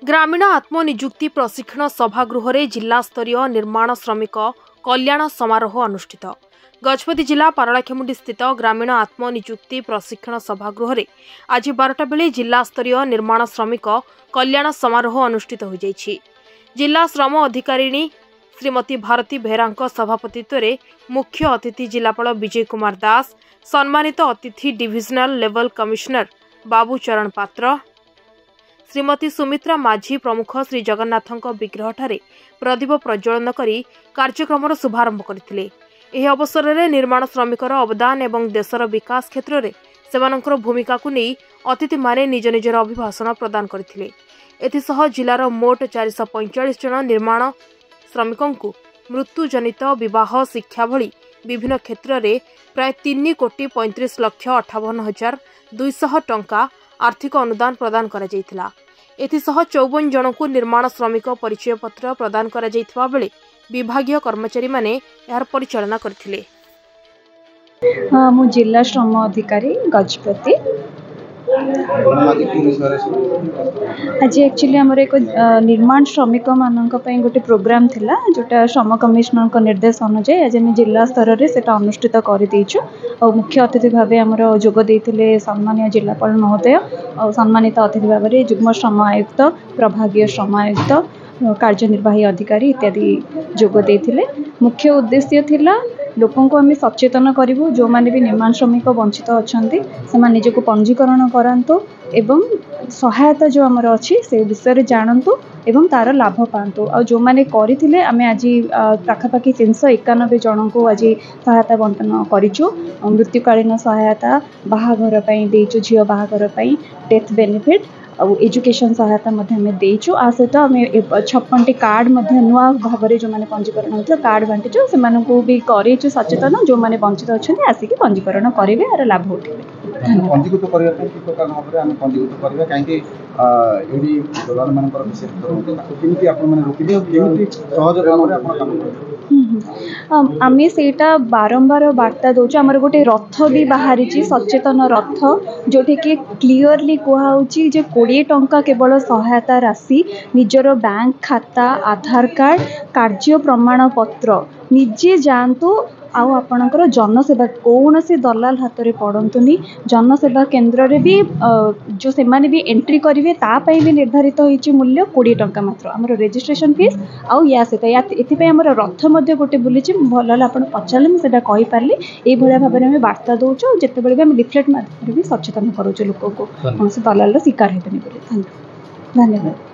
ग्रामीण आत्मनिजुक्ति प्रशिक्षण सभागृह रे जिला स्तरीय निर्माण श्रमिक कल्याण समारोह अनुष्ठित। गजपति जिला पारलाखेमुंडी स्थित ग्रामीण आत्मनिजुक्ति प्रशिक्षण सभागृह रे आज 12टा बेले जिला स्तरीय निर्माण श्रमिक कल्याण समारोह अनुष्ठित हो जाइछि। जिला श्रम अधिकारिणी श्रीमती भारती बेहरा सभापतित्व रे मुख्य अतिथि जिलापाल विजय कुमार दास, सम्मानित अतिथि डिविजनल लेवल कमिश्नर बाबू चरण पात्र, श्रीमती सुमित्रा माझी प्रमुख श्री जगन्नाथ विग्रह ठारे प्रदीप प्रज्वलन करी कार्यक्रम शुभारंभ करथिले। एही अवसर में निर्माण श्रमिकर अवदान एवं देशर विकास क्षेत्र में सेमानकर भूमिका को नहीं अतिथि माने निज निजर अभिभाषण प्रदान करथिले। एथिसह जिलार मोट 445 जन निर्माण श्रमिकों को मृत्युजनित विवाह शिक्षा भली विभिन्न क्षेत्र में प्राय 3,35,58,200 टंका आर्थिक अनुदान प्रदान करा जायतिला। एथिसह 54 जन को निर्माण श्रमिक परिचय पत्र प्रदान करा जायतिबा बेले विभागीय कर्मचारी माने यार परिचालना करथिले। मु जिला श्रम अधिकारी गजपति। आज एक्चुअली आमर एक निर्माण श्रमिक मानक गोटे प्रोग्राम थिला जोटा श्रम कमिश्नर को निर्देश अनुसार आज आम जिला स्तर में से अनुष्ठित कर देइछु। और मुख्य अतिथि भाव आमर जोग देइथिले सम्मानीय जिलापाल महोदय और सम्मानित अतिथि भाव में जुग्म श्रम आयुक्त, प्रभागीय श्रम आयुक्त, कार्यनिर्वाही अधिकारी इत्यादि जोग देइथिले। मुख्य उद्देश्य थिला लोकों को आम सचेतन करूँ जो माने भी निर्माण श्रमिक वंचित अच्छा से निज को पंजीकरण करातु एवं सहायता जो आमर अच्छी से विषय जानतु एवं तार लाभ पातु। और जो मैंने करथिले आम आज पाखापाखि 391 जन को आज सहायता बंटन करूँ। मृत्युकालीन सहायता, बाहाघर देचु, झील बाहाघर डेथ बेनिफिट और एजुकेशन सहायता देचु। आ सहित आम 56टी कार्ड नुआ भाव में जो मैंने पंजीकरण होता कार्ड बांटीचु से भी करेचु सचेतन जो मैंने वंचित अच्छा आसिक पंजीकरण करेंगे आर लाभ उठे। पंजीकृत करने किस प्रकार भाव में आम पंजीकृत करवा कहीं दलाल मान आम सेटा बारंबार वार्ता दौर आमर गोटे रथ भी बाहरी सचेतन रथ जोटे कि क्लीयरली कहुच्ची 20 टंका केवल सहायता राशि निजर बैंक खाता, आधार कार्ड, कार्य प्रमाण पत्र निजे जानतु। आउ आपणकर जनसेवा कौन से दलाल हाथ में पड़तुनि। जनसेवा केन्द्र रे भी जो से माने भी एंट्री करेंगे तापाई भी निर्धारित होइछि मूल्य 20 टंका मात्र आमर रजिस्ट्रेशन फीस। आउ या सहित एथिपाई आमर रथ मध्य गोटे बुलीछि भल आप पचारे मुझे कही पार्ली ये भाव में आम वार्ता दौचु जिते बड़े भी आम लिफलेट माध्यम भी सचेतन करूँ लोक को कौन से दलाल शिकार होते। धन्यवाद।